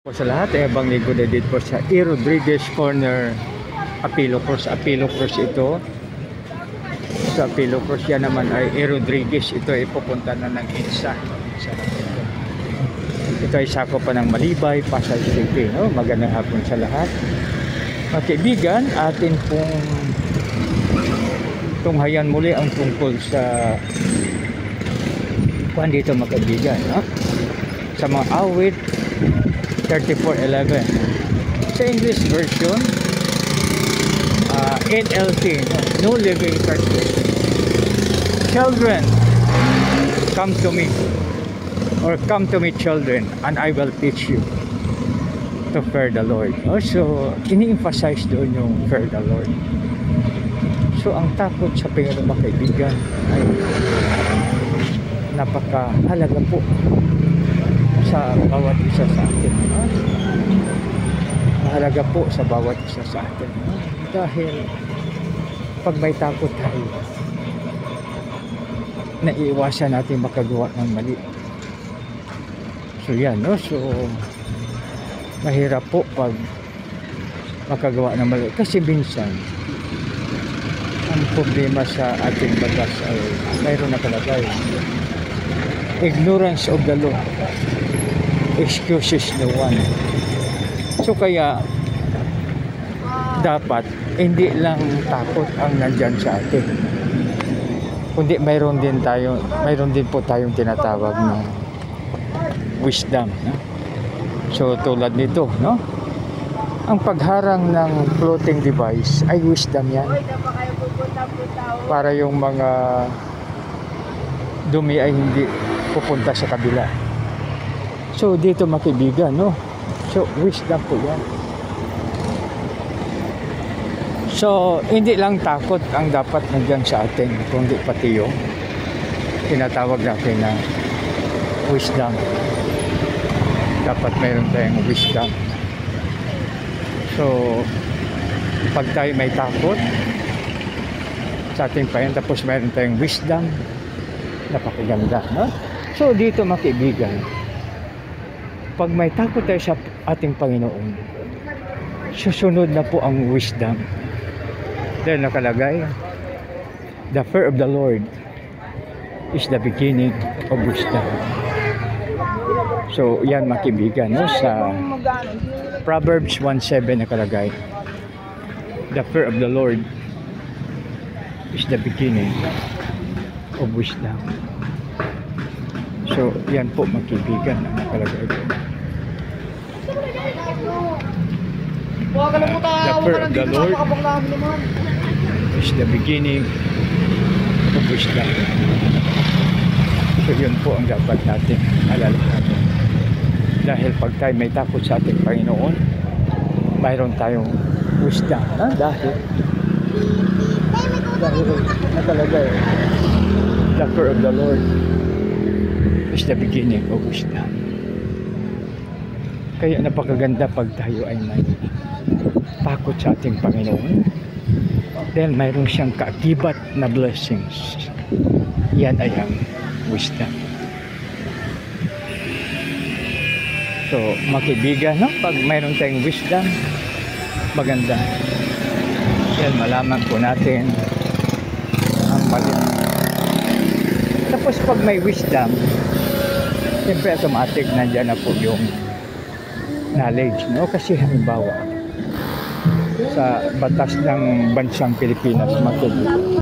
Po sa lahat, bang linggo na dito po sa E. Rodriguez Corner, Apilo Cross. Apilo Cross ito. Sa Apilo Cross yan naman ay E. Rodriguez. Ito ay pupunta na ng Insa. Ito ay sako pa ng Malibay, Pasay City. No? Magandang hapon sa lahat. Mga kaibigan, atin pong tunghayan muli ang tungkol sa kuhan dito mga kaibigan. No? Sa mga awit 34:11 sa English version, NLT, New Living Translation. Children, come to me, or come to me children, and I will teach you to fear the Lord. So ini-emphasize doon yung fear the Lord. So ang takot sa Panginoon mga kaibigan ay napakahalaga po sa bawat isa sa atin. Mahalaga po sa bawat isa sa atin. Dahil pag may takot tayo, naiiwasan natin makagawa ng mali. So yan, no? So mahirap po pag makagawa ng mali. Kasi minsan, ang problema sa ating batas ay mayroon nakalagay: ignorance of the law excuses no one. So kaya dapat hindi lang takot ang nandyan sa atin, kundi mayroon din po tayong tinatawag na wisdom, no? So tulad nito, no? Ang pagharang ng floating device ay wisdom yan, para yung mga dumi ay hindi pupunta sa kabila. So dito mga kaibigan, no? So wisdom po yan. So hindi lang takot ang dapat nandiyan sa atin, kundi pati yung tinatawag natin na wisdom. Dapat mayroon tayong wisdom. So pag tayo may takot sa ating payan, tapos mayroon tayong wisdom, napakaganda, no? So dito mga kaibigan, pag may takot tayo sa ating Panginoon, susunod na po ang wisdom. Dahil nakalagay, the fear of the Lord is the beginning of wisdom. So yan mga kaibigan, no? Sa Proverbs 1:7 nakalagay, the fear of the Lord is the beginning of wisdom. So yan po mga kaibigan ang nakalagay doon. The fear of the Lord is the beginning of wisdom. So yun po ang dapat natin alala natin. Dahil pag tayo may takot sa ating Panginoon, mayroon tayong wisdom. Dahil nakalagay, the fear of the Lord is the beginning of wisdom. Kaya napakaganda pag tayo ay may takot sa ating Panginoon, then mayroon siyang kaakibat na blessings. Yan ay ang wisdom. So mga kaibigan, no? Pag mayroon tayong wisdom, maganda. Yan, malaman po natin ang mali. Tapos pag may wisdom, siyempre automatic nandiyan na po yung knowledge, no? Kasi halimbawa sa batas ng bansang Pilipinas, mga kaibigan,